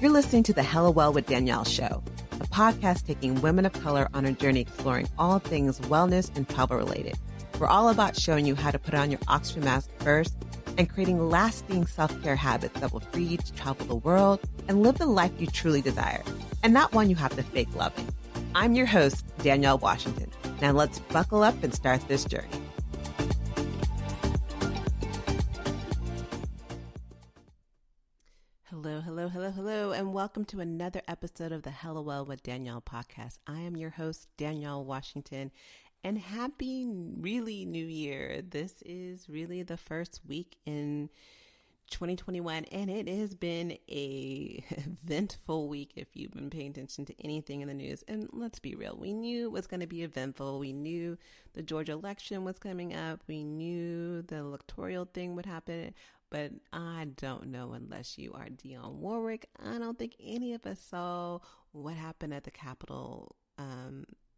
You're listening to the Hello Well with Danielle show, a podcast taking women of color on a journey exploring all things wellness and travel related. We're all about showing you how to put on your oxygen mask first and creating lasting self-care habits that will free you to travel the world and live the life you truly desire, and not one you have to fake loving. I'm your host, Danielle Washington. Now let's buckle up and start this journey. Hello, and welcome to another episode of the Hello Well with Danielle podcast. I am your host, Danielle Washington, and happy really new year. This is really the first week in 2021, and it has been a eventful week if you've been paying attention to anything in the news. And let's be real, we knew it was going to be eventful. We knew the Georgia election was coming up. We knew the electoral thing would happen. But I don't know, unless you are Dionne Warwick, I don't think any of us saw what happened at the Capitol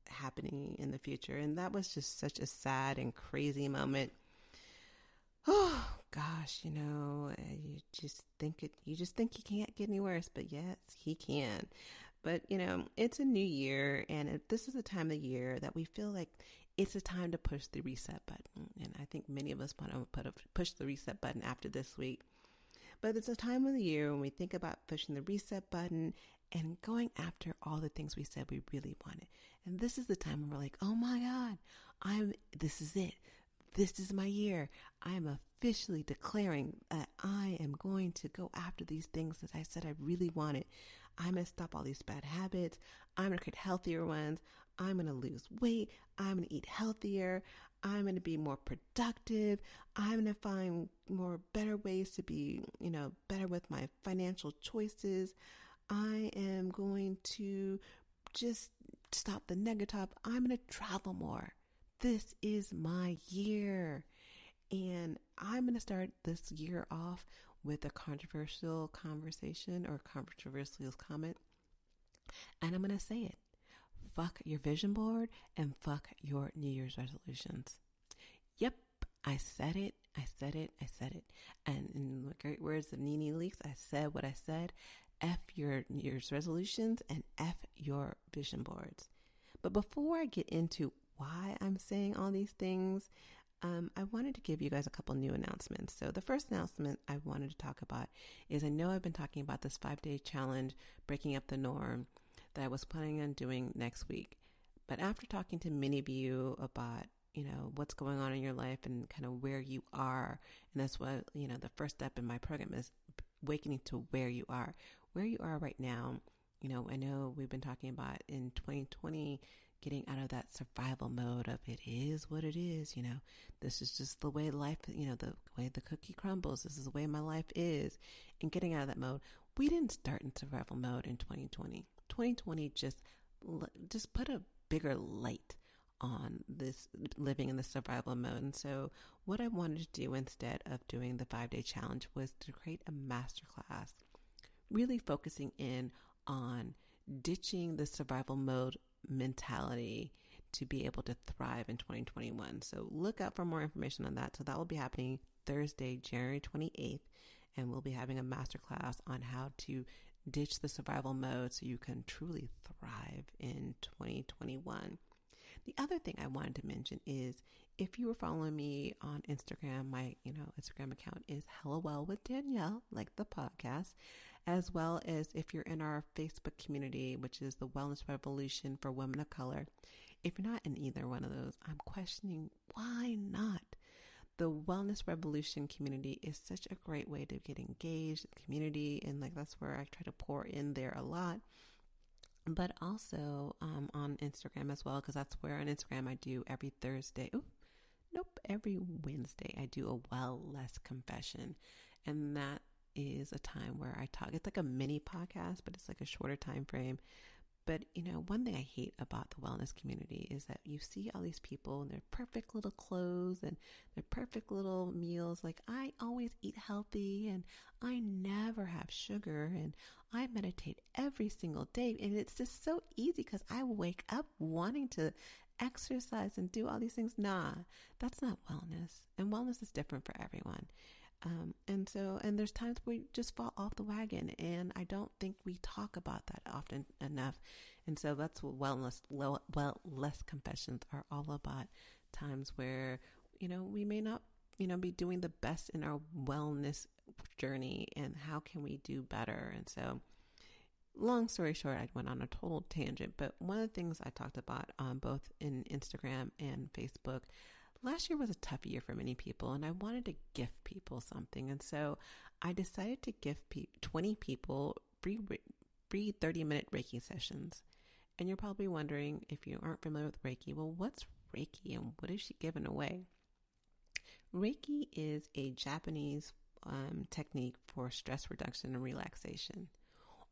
happening in the future. And that was just such a sad and crazy moment. Oh, gosh, you just think he can't get any worse, but yes, he can. But, it's a new year, and this is a time of the year that we feel like it's a time to push the reset button. And I think many of us want to push the reset button after this week. But it's a time of the year when we think about pushing the reset button and going after all the things we said we really wanted. And this is the time when we're like, oh my God, this is it. This is my year. I am officially declaring that I am going to go after these things that I said I really wanted. I'm going to stop all these bad habits. I'm going to create healthier ones. I'm going to lose weight. I'm going to eat healthier. I'm going to be more productive. I'm going to find better ways to be, better with my financial choices. I am going to just stop the negative. I'm going to travel more. This is my year. And I'm going to start this year off with a controversial conversation or controversial comment. And I'm going to say it. Fuck your vision board and fuck your New Year's resolutions. Yep, I said it. And in the great words of Nene Leakes, I said what I said. F your New Year's resolutions and F your vision boards. But before I get into why I'm saying all these things, I wanted to give you guys a couple new announcements. So the first announcement I wanted to talk about is I know I've been talking about this 5-day challenge, breaking up the norm, that I was planning on doing next week. But after talking to many of you about, what's going on in your life and kind of where you are, and that's what, the first step in my program is awakening to where you are right now. I know we've been talking about in 2020, getting out of that survival mode of it is what it is, this is just the way life, the way the cookie crumbles. This is the way my life is. And getting out of that mode, we didn't start in survival mode in 2020. 2020 just put a bigger light on this living in the survival mode. And so what I wanted to do instead of doing the 5-day challenge was to create a masterclass, really focusing in on ditching the survival mode mentality to be able to thrive in 2021. So look out for more information on that. So that will be happening Thursday, January 28th, and we'll be having a masterclass on how to ditch the survival mode so you can truly thrive in 2021. The other thing I wanted to mention is if you were following me on Instagram, my Instagram account is Hello Well with Danielle, like the podcast, as well as if you're in our Facebook community, which is the Wellness Revolution for Women of Color. If you're not in either one of those, I'm questioning why not. The Wellness Revolution community is such a great way to get engaged in the community, and like that's where I try to pour in there a lot. But also on Instagram as well, because that's where on Instagram I do every Thursday. Every Wednesday I do a wellness confession, and that is a time where I talk. It's like a mini podcast, but it's like a shorter time frame. But, one thing I hate about the wellness community is that you see all these people in their perfect little clothes and their perfect little meals. Like, I always eat healthy and I never have sugar and I meditate every single day. And it's just so easy because I wake up wanting to exercise and do all these things. Nah, that's not wellness. And wellness is different for everyone. And there's times we just fall off the wagon, and I don't think we talk about that often enough. And so that's what wellness confessions are all about. Times where, we may not, be doing the best in our wellness journey, and how can we do better? And so, long story short, I went on a total tangent, but one of the things I talked about both in Instagram and Facebook, last year was a tough year for many people, and I wanted to gift people something. And so I decided to give 20 people free 30-minute Reiki sessions. And you're probably wondering, if you aren't familiar with Reiki, well, what's Reiki and what is she giving away? Reiki is a Japanese technique for stress reduction and relaxation.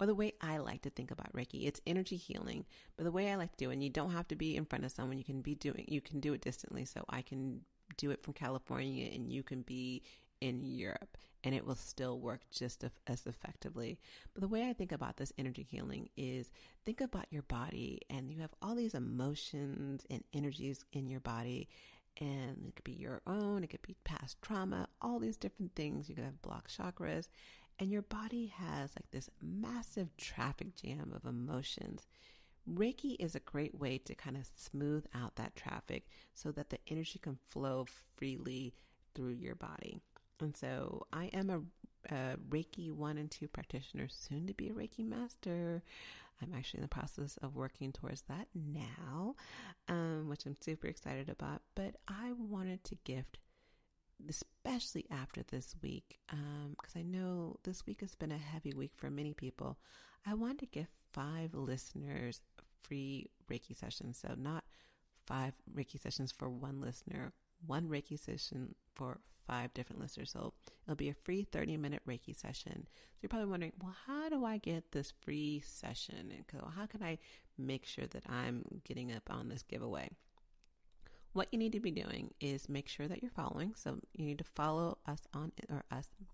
Or the way I like to think about Reiki, it's energy healing. But the way I like to do it, and you don't have to be in front of someone, you can do it distantly. So I can do it from California and you can be in Europe, and it will still work just as effectively. But the way I think about this energy healing is, think about your body, and you have all these emotions and energies in your body, and it could be your own, it could be past trauma, all these different things. You could have blocked chakras, and your body has like this massive traffic jam of emotions. Reiki is a great way to kind of smooth out that traffic so that the energy can flow freely through your body. And so I am a Reiki 1 and 2 practitioner, soon to be a Reiki master. I'm actually in the process of working towards that now, which I'm super excited about. But I wanted to gift, especially after this week, because I know this week has been a heavy week for many people. I wanted to give 5 listeners free Reiki sessions. So not 5 Reiki sessions for one listener, 1 Reiki session for 5 different listeners. So it'll be a free 30-minute Reiki session. So you're probably wondering, well, how do I get this free session? And how can I make sure that I'm getting up on this giveaway? What you need to be doing is make sure that you're following. So you need to follow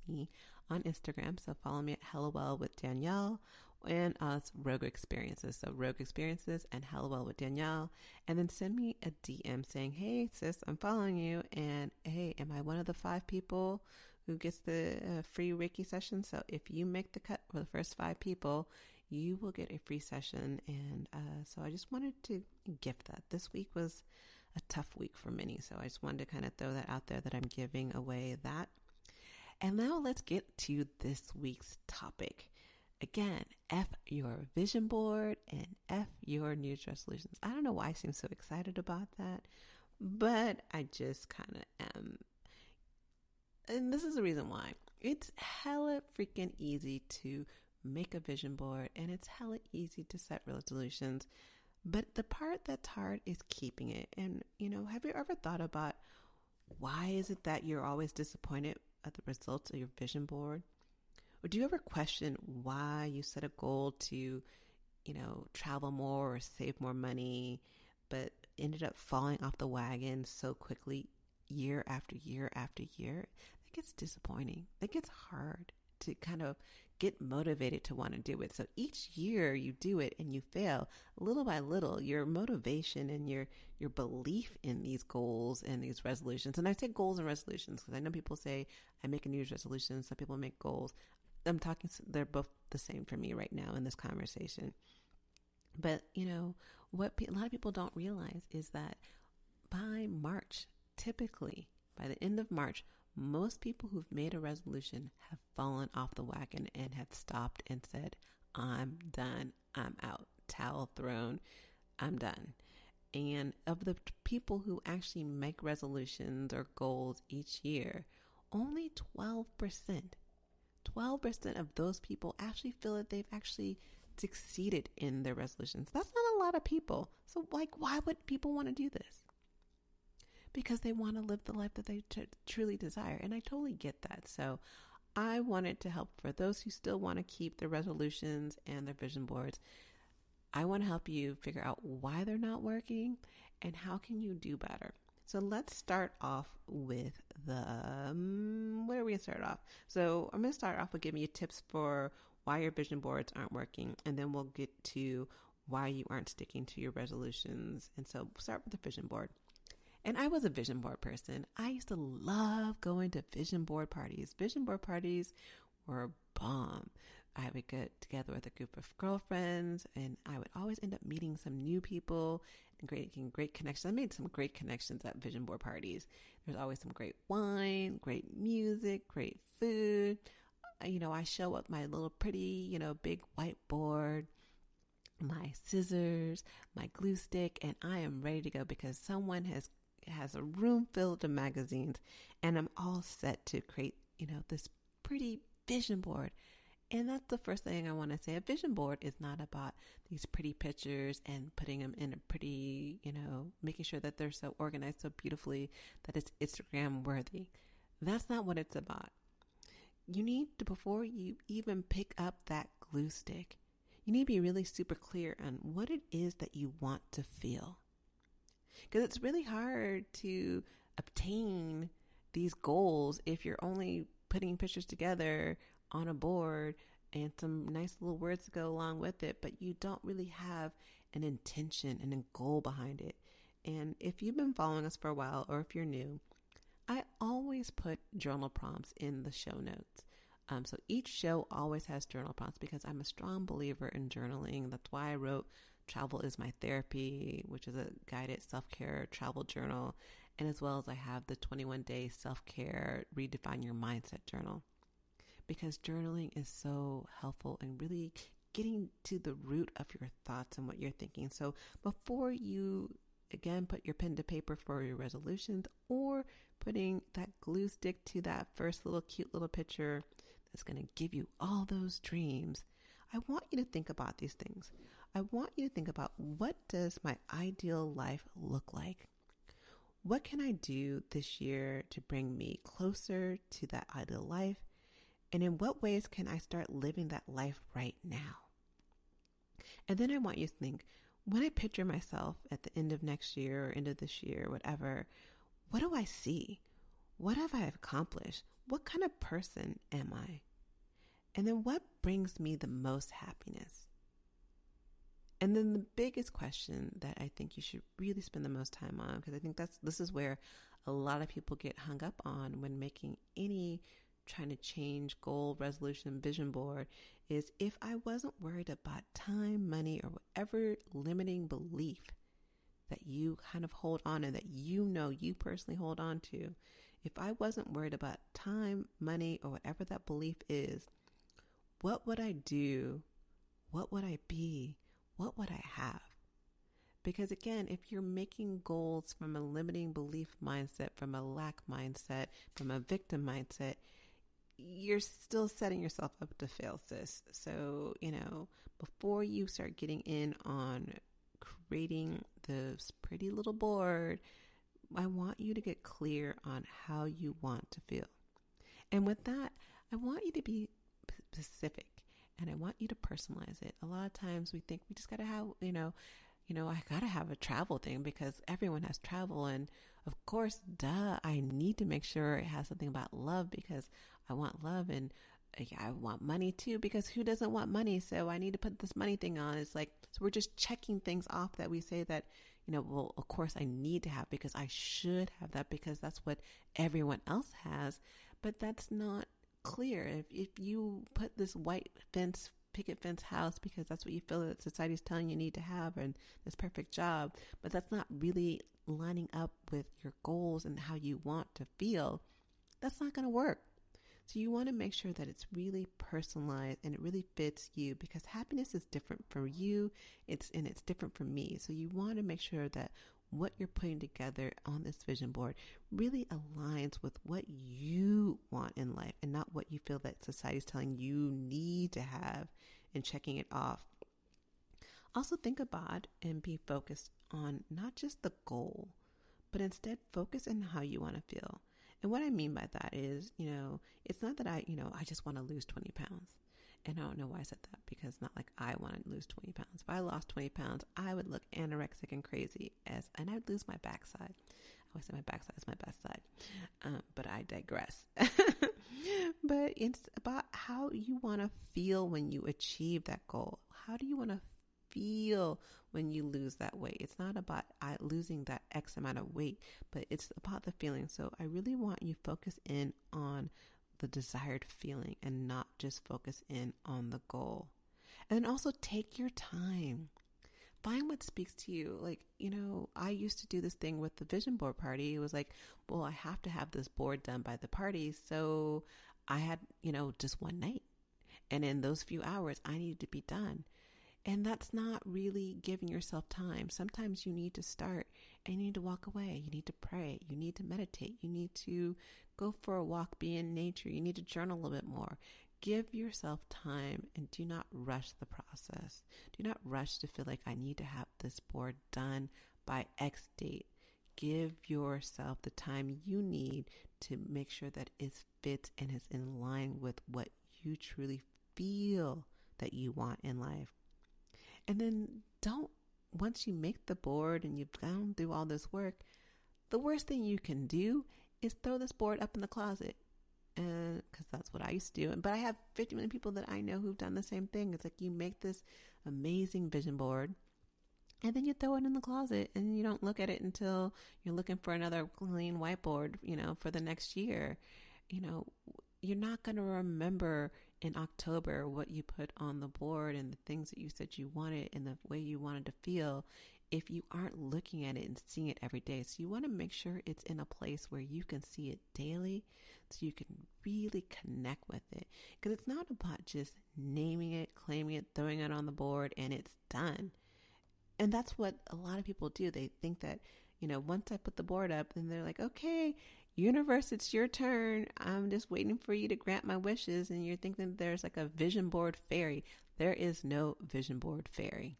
me on Instagram. So follow me at HelloWell with Danielle, and it's Rogue Experiences. So Rogue Experiences and HelloWell with Danielle. And then send me a DM saying, hey sis, I'm following you. And hey, am I one of the 5 people who gets the free Reiki session? So if you make the cut for the first 5 people, you will get a free session. And so I just wanted to gift that. This week was a tough week for many. So I just wanted to kind of throw that out there, that I'm giving away that. And now let's get to this week's topic. Again, F your vision board and F your New Year's resolutions. I don't know why I seem so excited about that, but I just kind of am. And this is the reason why. It's hella freaking easy to make a vision board, and it's hella easy to set resolutions. But the part that's hard is keeping it. And, have you ever thought about, why is it that you're always disappointed at the results of your vision board? Or do you ever question why you set a goal to, travel more or save more money, but ended up falling off the wagon so quickly year after year after year? That gets disappointing. That gets hard to kind of get motivated to want to do it. So each year you do it and you fail, little by little, your motivation and your belief in these goals and these resolutions. And I say goals and resolutions because I know people say I make a New Year's resolution. Some people make goals. They're both the same for me right now in this conversation. But what a lot of people don't realize is that by March, typically by the end of March, most people who've made a resolution have fallen off the wagon and have stopped and said, I'm done, I'm out, towel thrown, I'm done. And of the people who actually make resolutions or goals each year, only 12% of those people actually feel that they've actually succeeded in their resolutions. That's not a lot of people. So why would people want to do this? Because they want to live the life that they truly desire. And I totally get that. So I wanted to help for those who still want to keep their resolutions and their vision boards. I want to help you figure out why they're not working and how can you do better. So let's start off with where are we going to start off? So I'm going to start off with giving you tips for why your vision boards aren't working. And then we'll get to why you aren't sticking to your resolutions. And so start with the vision board. And I was a vision board person. I used to love going to vision board parties. Vision board parties were a bomb. I would get together with a group of girlfriends, and I would always end up meeting some new people and making great connections. I made some great connections at vision board parties. There's always some great wine, great music, great food. I show up my little pretty, big whiteboard, my scissors, my glue stick, and I am ready to go because someone has a room filled of magazines, and I'm all set to create, this pretty vision board. And that's the first thing I want to say. A vision board is not about these pretty pictures and putting them in a pretty, making sure that they're so organized so beautifully that it's Instagram worthy. That's not what it's about. You need to, before you even pick up that glue stick, you need to be really super clear on what it is that you want to feel. Because it's really hard to obtain these goals if you're only putting pictures together on a board and some nice little words to go along with it, but you don't really have an intention and a goal behind it. And if you've been following us for a while, or if you're new, I always put journal prompts in the show notes. So each show always has journal prompts because I'm a strong believer in journaling. That's why I wrote Travel is My Therapy, which is a guided self-care travel journal. And as well as I have the 21-day self-care redefine your mindset journal. Because journaling is so helpful in really getting to the root of your thoughts and what you're thinking. So before you, again, put your pen to paper for your resolutions or putting that glue stick to that first little cute little picture that's going to give you all those dreams, I want you to think about these things. I want you to think about, what does my ideal life look like? What can I do this year to bring me closer to that ideal life? And in what ways can I start living that life right now? And then I want you to think, when I picture myself at the end of next year or end of this year, whatever, what do I see? What have I accomplished? What kind of person am I? And then what brings me the most happiness? And then the biggest question that I think you should really spend the most time on, because I think this is where a lot of people get hung up on when making any trying to change goal, resolution, vision board, is if I wasn't worried about time, money, or whatever limiting belief that you kind of hold on and that you personally hold on to, if I wasn't worried about time, money, or whatever that belief is, what would I do? What would I be? What would I have? Because again, if you're making goals from a limiting belief mindset, from a lack mindset, from a victim mindset, you're still setting yourself up to fail, sis. So, before you start getting in on creating this pretty little board, I want you to get clear on how you want to feel. And with that, I want you to be specific, and I want you to personalize it. A lot of times we think we just got to have, I got to have a travel thing because everyone has travel. And of course, I need to make sure it has something about love because I want love, and I want money too because who doesn't want money? So I need to put this money thing on. It's like, so we're just checking things off that we say that, well, of course I need to have because I should have that because that's what everyone else has. But that's not clear. If you put this white picket fence house because that's what you feel that society's telling you need to have and this perfect job, but that's not really lining up with your goals and how you want to feel, that's not going to work. So you want to make sure that it's really personalized and it really fits you because happiness is different for you. It's different for me. So you want to make sure that what you're putting together on this vision board really aligns with what you want in life and not what you feel that society is telling you need to have and checking it off. Also think about and be focused on not just the goal, but instead focus on how you want to feel. And what I mean by that is, it's not that I just want to lose 20 pounds. And I don't know why I said that because it's not like I want to lose 20 pounds. If I lost 20 pounds, I would look anorexic and crazy and I would lose my backside. I always say my backside is my best side. But I digress. But it's about how you want to feel when you achieve that goal. How do you want to feel when you lose that weight? It's not about losing that X amount of weight, but it's about the feeling. So I really want you to focus in on the desired feeling and not just focus in on the goal. And then also take your time. Find what speaks to you. Like, I used to do this thing with the vision board party. It was like, well, I have to have this board done by the party. So I had, just one night. And in those few hours, I needed to be done. And that's not really giving yourself time. Sometimes you need to start and you need to walk away. You need to pray. You need to meditate. You need to go for a walk, be in nature. You need to journal a little bit more. Give yourself time and do not rush the process. Do not rush to feel like I need to have this board done by X date. Give yourself the time you need to make sure that it fits and is in line with what you truly feel that you want in life. And then once you make the board and you've gone through all this work, the worst thing you can do is throw this board up in the closet. And because that's what I used to do. But I have 50 million people that I know who've done the same thing. It's like you make this amazing vision board and then you throw it in the closet and you don't look at it until you're looking for another clean whiteboard, for the next year. You're not going to remember in October what you put on the board and the things that you said you wanted and the way you wanted to feel if you aren't looking at it and seeing it every day. So you want to make sure it's in a place where you can see it daily so you can really connect with it. Because it's not about just naming it, claiming it, throwing it on the board, and it's done. And that's what a lot of people do. They think that, once I put the board up, then they're like, okay, universe, it's your turn. I'm just waiting for you to grant my wishes. And you're thinking there's like a vision board fairy. There is no vision board fairy.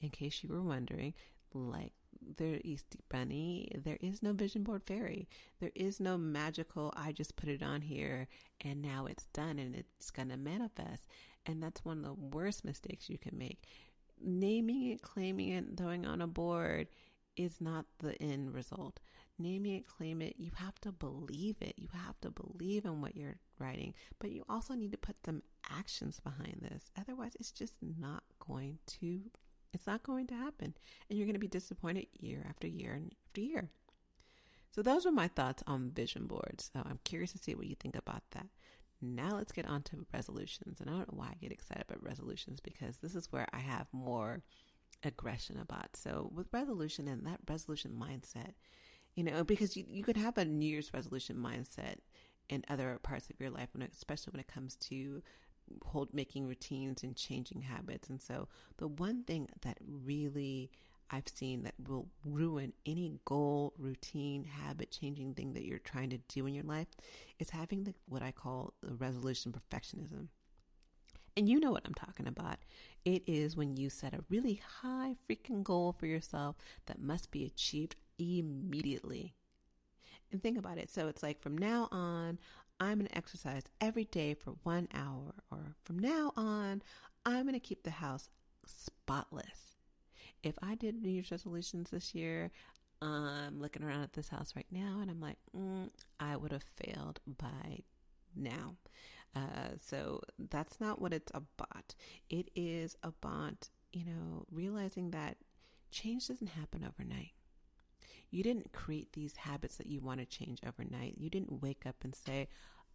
In case you were wondering, like the Easter Bunny, there is no vision board fairy. There is no magical, I just put it on here and now it's done and it's going to manifest. And that's one of the worst mistakes you can make. Naming it, claiming it, throwing on a board is not the end result. Naming it, claim it, you have to believe it. You have to believe in what you're writing, but you also need to put some actions behind this. Otherwise, it's just not going to happen. And you're going to be disappointed year after year and after year. So those were my thoughts on vision boards. So I'm curious to see what you think about that. Now let's get on to resolutions. And I don't know why I get excited about resolutions, because this is where I have more aggression about. So with resolution and that resolution mindset, because you could have a New Year's resolution mindset in other parts of your life, especially when it comes to making routines and changing habits. And so the one thing that really I've seen that will ruin any goal, routine, habit changing thing that you're trying to do in your life is having what I call the resolution perfectionism. And you know what I'm talking about. It is when you set a really high freaking goal for yourself that must be achieved immediately. And think about it. So it's like, from now on, I'm going to exercise every day for 1 hour. Or from now on, I'm going to keep the house spotless. If I did New Year's resolutions this year, I'm looking around at this house right now and I'm like, I would have failed by now. So that's not what it's about. It is about, realizing that change doesn't happen overnight. You didn't create these habits that you want to change overnight. You didn't wake up and say,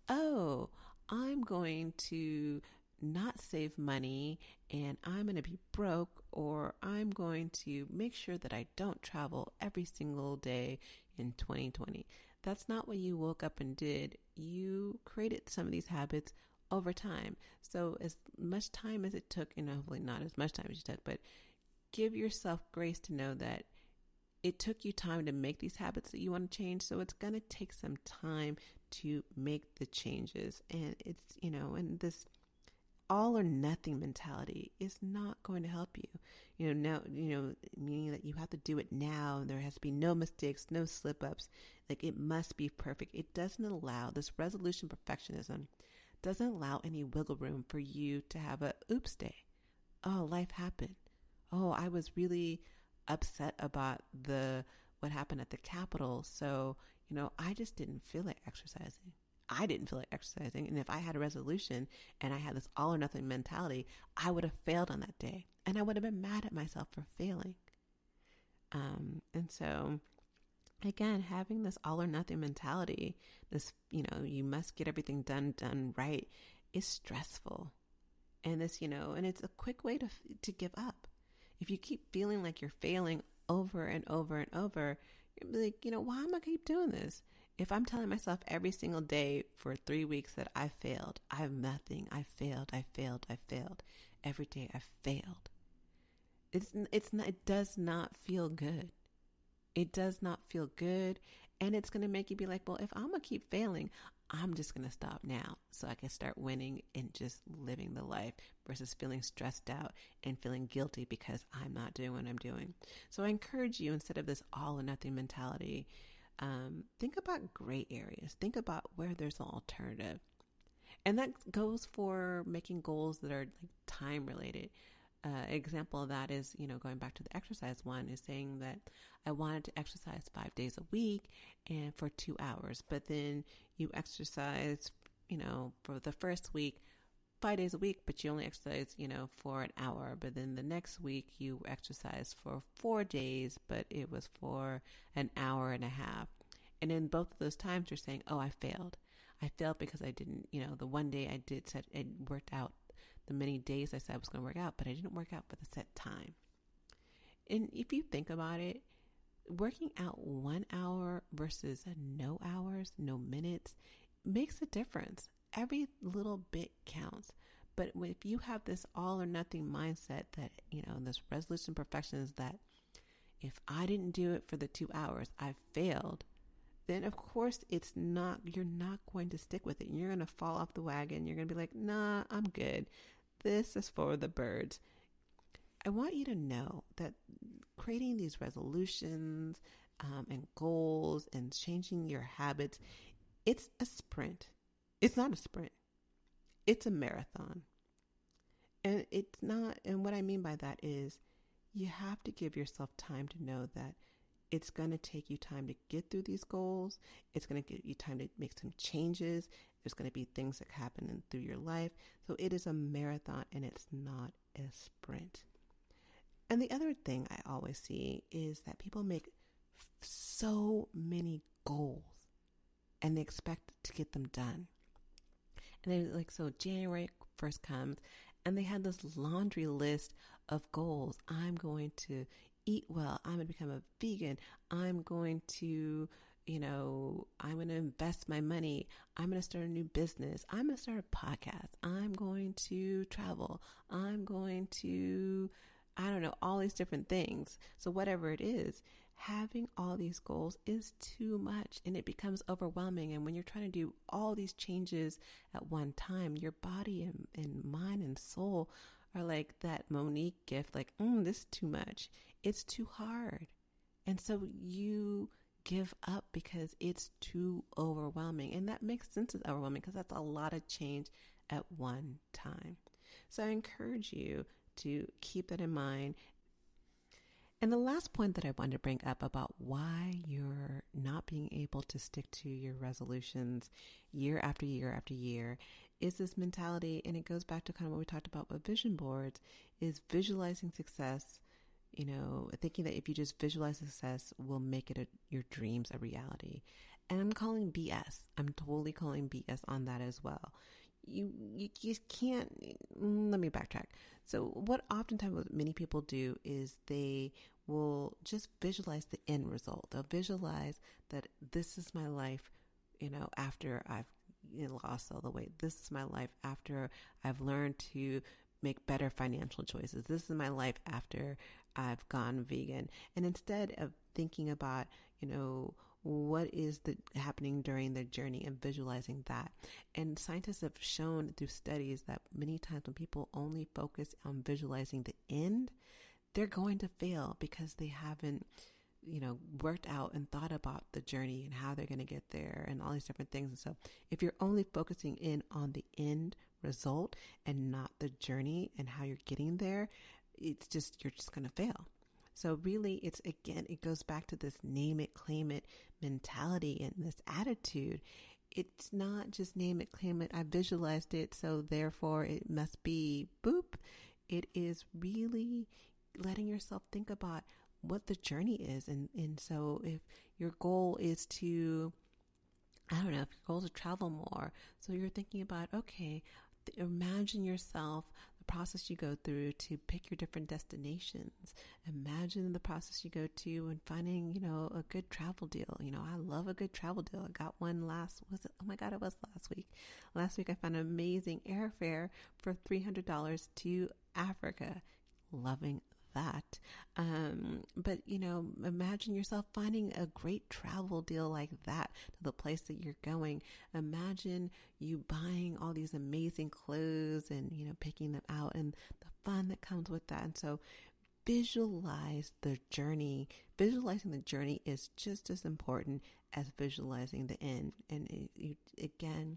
oh, I'm going to not save money and I'm going to be broke, or I'm going to make sure that I don't travel every single day in 2020. That's not what you woke up and did. You created some of these habits over time. So as much time as it took, hopefully not as much time as you took, but give yourself grace to know that it took you time to make these habits that you want to change. So it's going to take some time to make the changes. And it's, and this all or nothing mentality is not going to help you. Meaning that you have to do it now. There has to be no mistakes, no slip ups. Like, it must be perfect. It doesn't allow, this resolution perfectionism doesn't allow any wiggle room for you to have a oops day. Oh, life happened. Oh, I was really upset about what happened at the Capitol. So, I just didn't feel like exercising. I didn't feel like exercising. And if I had a resolution and I had this all or nothing mentality, I would have failed on that day. And I would have been mad at myself for failing. And so, again, having this all or nothing mentality, this, you must get everything done right, is stressful. And this, and it's a quick way to give up. If you keep feeling like you're failing over and over and over, you're like, why am I keep doing this? If I'm telling myself every single day for 3 weeks that I failed, I have nothing, I failed, every day I failed. It does not feel good. It does not feel good. And it's going to make you be like, well, if I'm going to keep failing, I'm just going to stop now so I can start winning and just living the life versus feeling stressed out and feeling guilty because I'm not doing what I'm doing. So I encourage you, instead of this all or nothing mentality, think about gray areas. Think about where there's an alternative. And that goes for making goals that are like time related. Example of that is, going back to the exercise one, is saying that I wanted to exercise 5 days a week and for 2 hours. But then you exercise, for the first week, 5 days a week, but you only exercise, for an hour. But then the next week you exercise for 4 days, but it was for an hour and a half. And in both of those times you're saying, oh, I failed. I failed because I didn't, the one day I did set, it worked out the many days I said I was going to work out, but I didn't work out for the set time. And if you think about it, working out 1 hour versus no hours, no minutes, makes a difference. Every little bit counts. But if you have this all or nothing mindset that, this resolution perfection is that if I didn't do it for the 2 hours, I failed, then of course you're not going to stick with it. You're going to fall off the wagon. You're going to be like, nah, I'm good. This is for the birds. I want you to know that creating these resolutions and goals and changing your habits, it's a sprint. It's not a sprint. It's a marathon. And it's not, and what I mean by that is you have to give yourself time to know that it's going to take you time to get through these goals. It's going to give you time to make some changes. There's going to be things that happen through your life. So it is a marathon and it's not a sprint. And the other thing I always see is that people make so many goals and they expect to get them done. And they so January 1st comes and they have this laundry list of goals. I'm going to eat well. I'm going to become a vegan. I'm going to, I'm going to invest my money. I'm going to start a new business. I'm going to start a podcast. I'm going to travel. I'm going to, all these different things. So whatever it is, having all these goals is too much and it becomes overwhelming. And when you're trying to do all these changes at one time, your body and mind and soul are like that Monique gift, like, this is too much. It's too hard. And so you give up because it's too overwhelming. And that makes sense as overwhelming because that's a lot of change at one time. So I encourage you to keep that in mind. And the last point that I wanted to bring up about why you're not being able to stick to your resolutions year after year after year is this mentality, and it goes back to kind of what we talked about with vision boards, is visualizing success, thinking that if you just visualize success will make it your dreams a reality. And I'm calling BS. I'm totally calling BS on that as well. You can't, let me backtrack. So what oftentimes many people do is they will just visualize the end result. They'll visualize that this is my life, after I've lost all the weight. This is my life after I've learned to make better financial choices. This is my life after I've gone vegan. And instead of thinking about, what is happening during the journey and visualizing that. And scientists have shown through studies that many times when people only focus on visualizing the end, they're going to fail because they haven't, worked out and thought about the journey and how they're going to get there and all these different things. And so if you're only focusing in on the end result and not the journey and how you're getting there, you're just going to fail. So really, it goes back to this name it, claim it mentality and this attitude. It's not just name it, claim it. I visualized it, so therefore it must be boop. It is really letting yourself think about what the journey is. And so if your goal is to, I don't know, if your goal is to travel more, so you're thinking about, okay, imagine yourself, the process you go through to pick your different destinations. Imagine the process you go to and finding, a good travel deal. I love a good travel deal. I got one it was last week. Last week I found an amazing airfare for $300 to Africa. Loving that. But imagine yourself finding a great travel deal like that to the place that you're going. Imagine you buying all these amazing clothes and, picking them out and the fun that comes with that. And so visualize the journey. Visualizing the journey is just as important as visualizing the end. And again,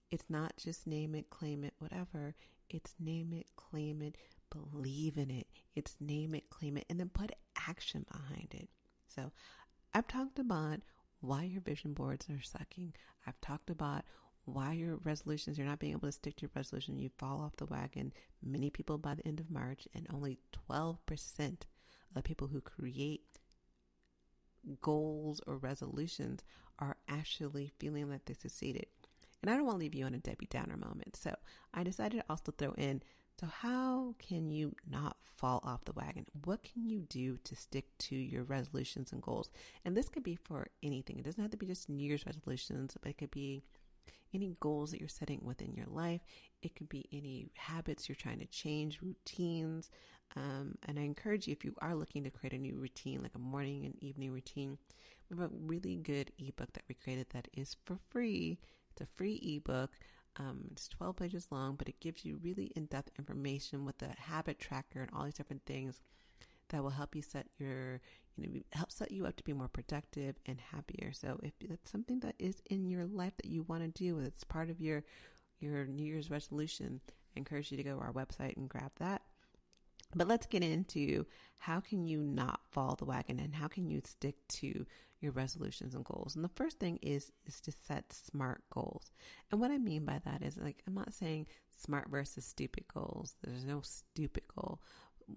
it's not just name it, claim it, whatever. It's name it, claim it, believe in it. It's name it, claim it, and then put action behind it. So I've talked about why your vision boards are sucking. I've talked about why your resolutions, you're not being able to stick to your resolution. You fall off the wagon. Many people by the end of March, and only 12% of people who create goals or resolutions are actually feeling like they succeeded. And I don't want to leave you on a Debbie Downer moment. So I decided to also throw in, so how can you not fall off the wagon? What can you do to stick to your resolutions and goals? And this could be for anything. It doesn't have to be just New Year's resolutions, but it could be any goals that you're setting within your life. It could be any habits you're trying to change, routines. And I encourage you, if you are looking to create a new routine, like a morning and evening routine, we have a really good ebook that we created that is for free. It's a free ebook. It's 12 pages long, but it gives you really in-depth information with a habit tracker and all these different things that will help you help set you up to be more productive and happier. So if that's something that is in your life that you want to do, it's part of your New Year's resolution, I encourage you to go to our website and grab that. But let's get into how can you not fall the wagon and how can you stick to your resolutions and goals. And the first thing is to set SMART goals. And what I mean by that is, I'm not saying smart versus stupid goals. There's no stupid goal.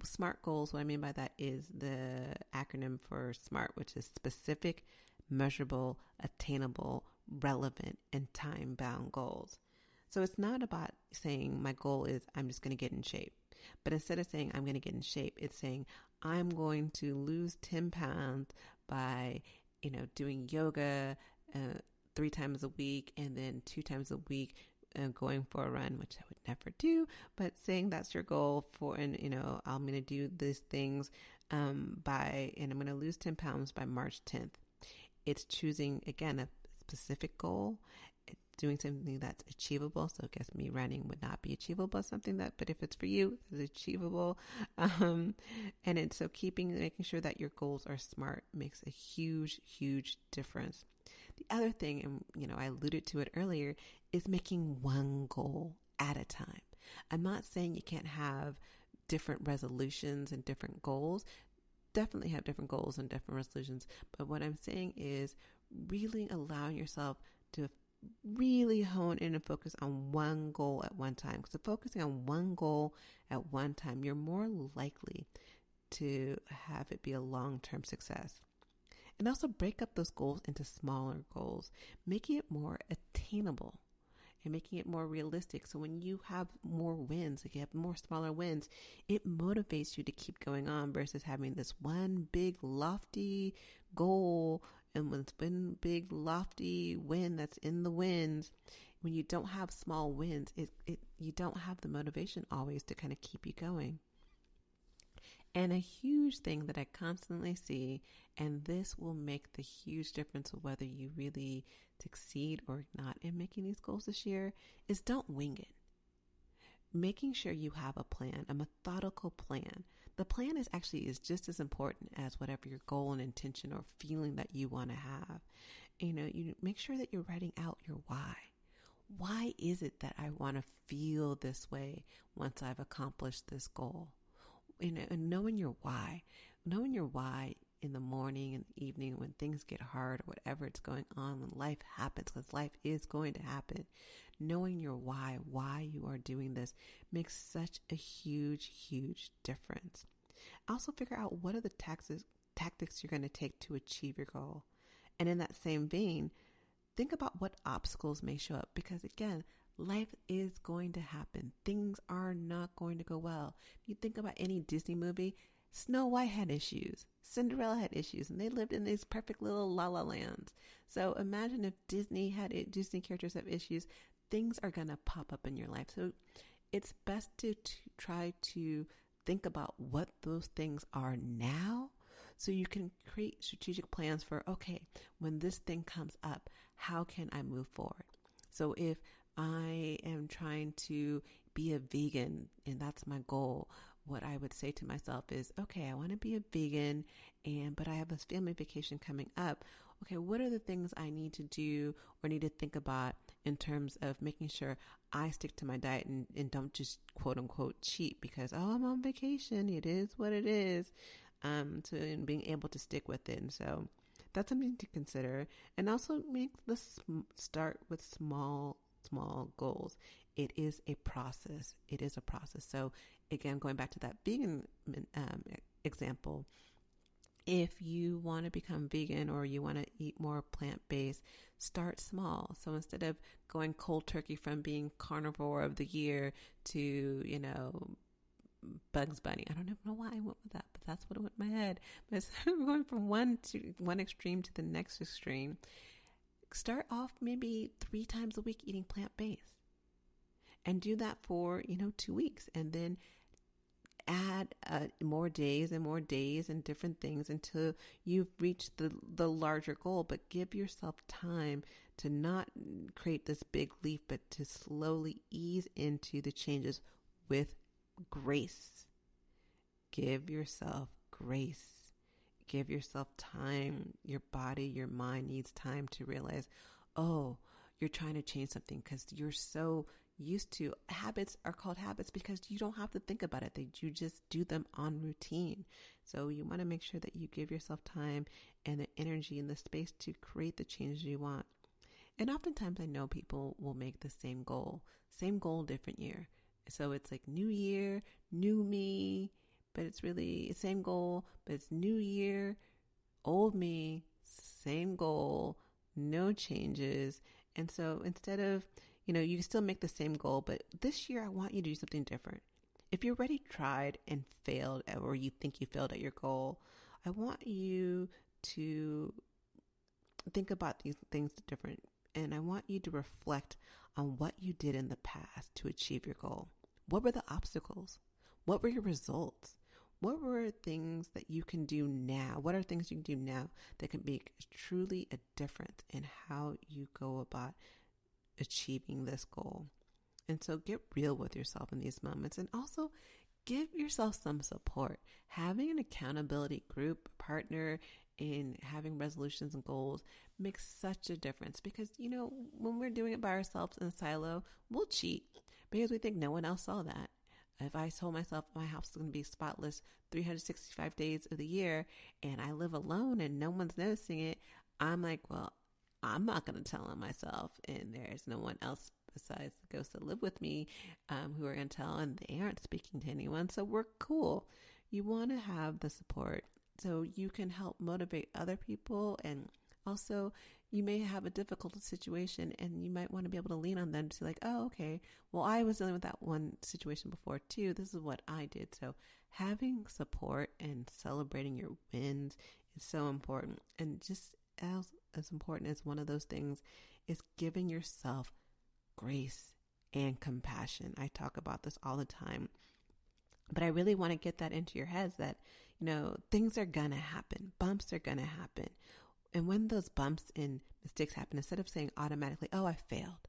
SMART goals, what I mean by that is the acronym for SMART, which is specific, measurable, attainable, relevant, and time-bound goals. So it's not about saying my goal is I'm just going to get in shape. But instead of saying I'm going to get in shape, it's saying I'm going to lose 10 pounds by, doing yoga 3 times a week and then 2 times a week going for a run, which I would never do, but saying that's your goal I'm going to do these things and I'm going to lose 10 pounds by March 10th. It's choosing, again, a specific goal. Doing something that's achievable. So I guess me running would not be achievable, but if it's for you, it's achievable. And it's so making sure that your goals are SMART makes a huge, huge difference. The other thing, and I alluded to it earlier, is making one goal at a time. I'm not saying you can't have different resolutions and different goals. Definitely have different goals and different resolutions. But what I'm saying is really allowing yourself to really hone in and focus on one goal at one time. Because focusing on one goal at one time, you're more likely to have it be a long-term success. And also break up those goals into smaller goals, making it more attainable and making it more realistic. So when you have more wins, like you have more smaller wins, it motivates you to keep going on versus having this one big lofty goal and one big lofty win that's in the wins. When you don't have small wins, you don't have the motivation always to kind of keep you going. And a huge thing that I constantly see, and this will make the huge difference of whether you really succeed or not in making these goals this year, is don't wing it. Making sure you have a plan, a methodical plan. The plan is just as important as whatever your goal and intention or feeling that you want to have. You make sure that you're writing out your why. Why is it that I want to feel this way once I've accomplished this goal? And knowing your why in the morning and evening when things get hard or whatever it's going on, when life happens, because life is going to happen, knowing your why you are doing this makes such a huge, huge difference. Also figure out what are the tactics you're going to take to achieve your goal. And in that same vein, think about what obstacles may show up, because again, life is going to happen. Things are not going to go well. If you think about any Disney movie, Snow White had issues, Cinderella had issues, and they lived in these perfect little la-la lands. So imagine if Disney characters have issues, things are going to pop up in your life. So it's best to try to think about what those things are now, so you can create strategic plans for, okay, when this thing comes up, how can I move forward? So if I am trying to be a vegan and that's my goal, what I would say to myself is, okay, I want to be a vegan, but I have a family vacation coming up. Okay, what are the things I need to do or need to think about in terms of making sure I stick to my diet and don't just quote unquote cheat because, oh, I'm on vacation. It is what it is. And being able to stick with it. And so that's something to consider. And also start with small goals. It is a process. So again, going back to that vegan example, if you want to become vegan or you want to eat more plant-based, start small. So instead of going cold turkey from being carnivore of the year to, Bugs Bunny. I don't even know why I went with that, but that's what went in my head. But it's going from one extreme to the next extreme. Start off maybe 3 times a week eating plant-based. And do that for, 2 weeks. And then add more days and different things until you've reached the larger goal. But give yourself time to not create this big leap, but to slowly ease into the changes with grace. Give yourself grace. Give yourself time. Your body, your mind needs time to realize, oh, you're trying to change something because you're so used to habits are called habits because you don't have to think about it. You just do them on routine. So you want to make sure that you give yourself time and the energy and the space to create the changes you want. And oftentimes I know people will make the same goal, different year. So it's like new year, new me, but it's really same goal, but it's new year, old me, same goal, no changes. And so instead of, you can still make the same goal, but this year I want you to do something different. If you already tried and failed, or you think you failed at your goal, I want you to think about these things different. And I want you to reflect on what you did in the past to achieve your goal. What were the obstacles? What were your results? What were things that you can do now? What are things you can do now that can make truly a difference in how you go about achieving this goal? And so get real with yourself in these moments, and also give yourself some support. Having an accountability group, partner, in having resolutions and goals makes such a difference because, when we're doing it by ourselves in a silo, we'll cheat because we think no one else saw that. If I told myself my house is going to be spotless 365 days of the year and I live alone and no one's noticing it, I'm like, well, I'm not going to tell on myself, and there's no one else besides the ghosts that live with me who are going to tell, and they aren't speaking to anyone, so we're cool. You want to have the support so you can help motivate other people, and also you may have a difficult situation and you might want to be able to lean on them to say like, oh, okay, well, I was dealing with that one situation before too. This is what I did. So having support and celebrating your wins is so important. And just as important as one of those things is giving yourself grace and compassion. I talk about this all the time, but I really want to get that into your heads that, things are going to happen. Bumps are going to happen. And when those bumps and mistakes happen, instead of saying automatically, oh, I failed,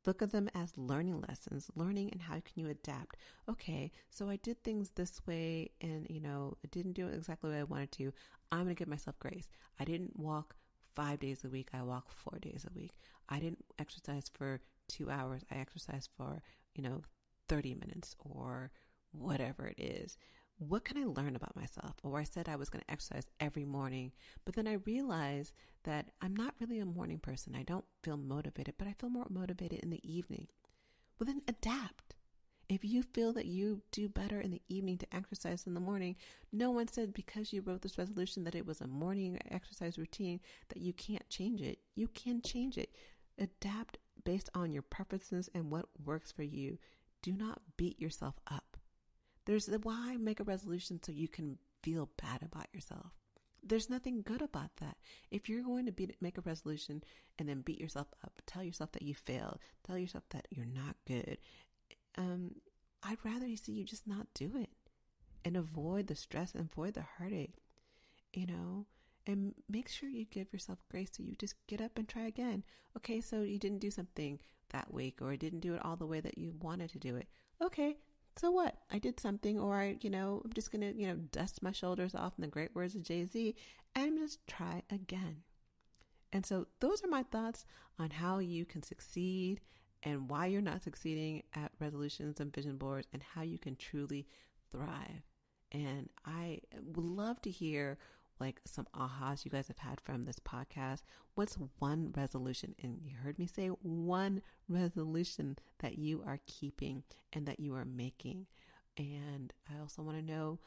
look at them as learning lessons, learning and how can you adapt. Okay, so I did things this way and, I didn't do it exactly the way I wanted to. I'm going to give myself grace. I didn't walk 5 days a week. I walk 4 days a week. I didn't exercise for 2 hours. I exercised for, 30 minutes or whatever it is. What can I learn about myself? Or I said I was going to exercise every morning, but then I realized that I'm not really a morning person. I don't feel motivated, but I feel more motivated in the evening. Well, then adapt. If you feel that you do better in the evening to exercise in the morning, no one said because you wrote this resolution that it was a morning exercise routine that you can't change it. You can change it. Adapt based on your preferences and what works for you. Do not beat yourself up. Why make a resolution so you can feel bad about yourself? There's nothing good about that. If you're going to make a resolution and then beat yourself up, tell yourself that you failed, tell yourself that you're not good, I'd rather see you just not do it and avoid the stress and avoid the heartache, and make sure you give yourself grace so you just get up and try again. Okay, so you didn't do something that week or didn't do it all the way that you wanted to do it. Okay, so what? I did something, or I'm just going to, dust my shoulders off in the great words of Jay-Z and just try again. And so those are my thoughts on how you can succeed and why you're not succeeding at resolutions and vision boards and how you can truly thrive. And I would love to hear some ahas you guys have had from this podcast. What's one resolution? And you heard me say one resolution that you are keeping and that you are making. And I also want to know,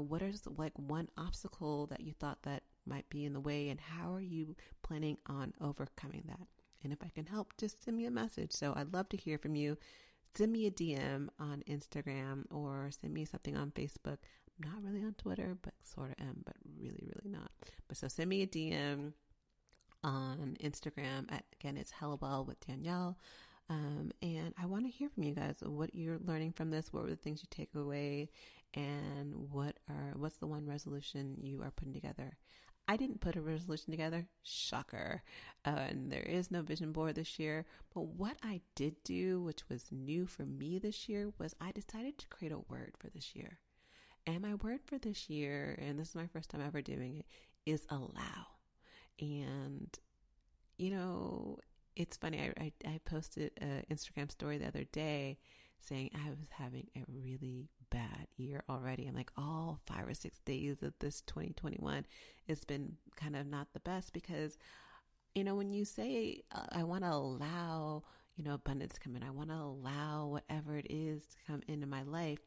what is one obstacle that you thought that might be in the way, and how are you planning on overcoming that? And if I can help, just send me a message. So I'd love to hear from you. Send me a DM on Instagram or send me something on Facebook. I'm not really on Twitter, but sort of am, but really, really not. But so send me a DM on Instagram. Again, it's Hellawell with Danielle. And I want to hear from you guys what you're learning from this. What were the things you take away, and what's the one resolution you are putting together? I didn't put a resolution together. Shocker. And there is no vision board this year. But what I did do, which was new for me this year, was I decided to create a word for this year. And my word for this year, and this is my first time ever doing it, is allow. And, it's funny. I posted an Instagram story the other day saying I was having a really bad year already. I'm like, all 5 or 6 days of this 2021, it's been kind of not the best because, when you say, I want to allow, abundance to come in, I want to allow whatever it is to come into my life,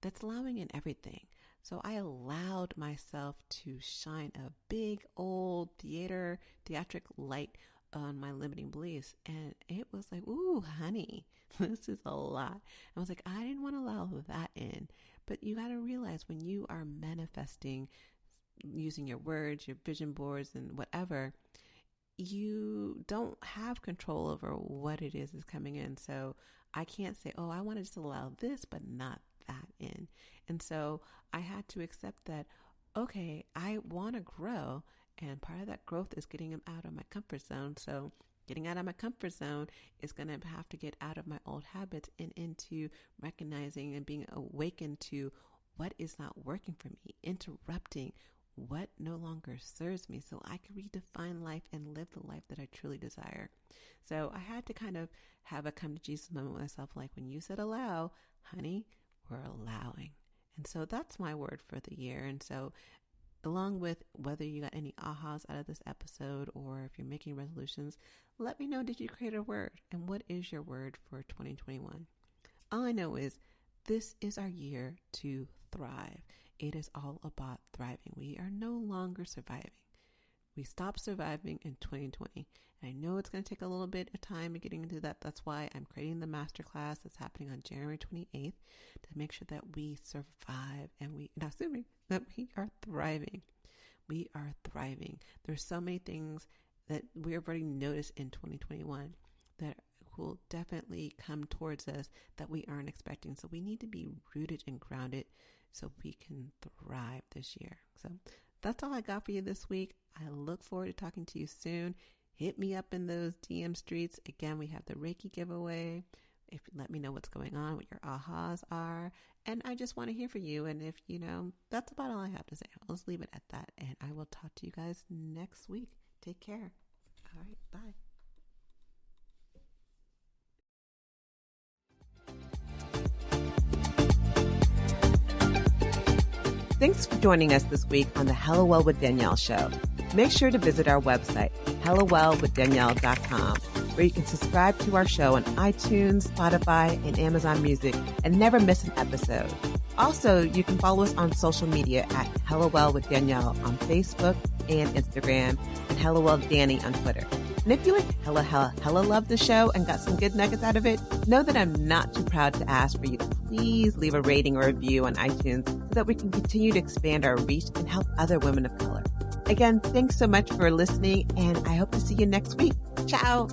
that's allowing in everything. So I allowed myself to shine a big old theatric light on my limiting beliefs. And it was like, ooh, honey, this is a lot. I was like, I didn't want to allow that in. But you got to realize when you are manifesting using your words, your vision boards and whatever, you don't have control over what it is coming in. So I can't say, oh, I want to just allow this, but not that in. And so I had to accept that, okay, I want to grow. And part of that growth is getting them out of my comfort zone. So getting out of my comfort zone is going to have to get out of my old habits and into recognizing and being awakened to what is not working for me, interrupting what no longer serves me so I can redefine life and live the life that I truly desire. So I had to kind of have a come to Jesus moment with myself, like when you said allow, honey, we're allowing. And so that's my word for the year. And so along with whether you got any ahas out of this episode or if you're making resolutions, let me know, did you create a word? And what is your word for 2021? All I know is this is our year to thrive. It is all about thriving. We are no longer surviving. We stopped surviving in 2020. And I know it's going to take a little bit of time in getting into that. That's why I'm creating the masterclass that's happening on January 28th to make sure that we survive and that we are thriving. We are thriving. There's so many things that we have already noticed in 2021 that will definitely come towards us that we aren't expecting. So we need to be rooted and grounded so we can thrive this year. So that's all I got for you this week. I look forward to talking to you soon. Hit me up in those DM streets. Again, we have the Reiki giveaway. Let me know what's going on, what your ahas are. And I just want to hear from you. And if, that's about all I have to say. I'll just leave it at that. And I will talk to you guys next week. Take care. All right. Bye. Thanks for joining us this week on the Hello Well with Danielle show. Make sure to visit our website, hellowellwithdanielle.com, where you can subscribe to our show on iTunes, Spotify, and Amazon Music and never miss an episode. Also, you can follow us on social media at Hello Well with Danielle on Facebook and Instagram, and Hello Well Danny on Twitter. And if you hella love the show and got some good nuggets out of it, know that I'm not too proud to ask for you to please leave a rating or review on iTunes so that we can continue to expand our reach and help other women of color. Again, thanks so much for listening, and I hope to see you next week. Ciao.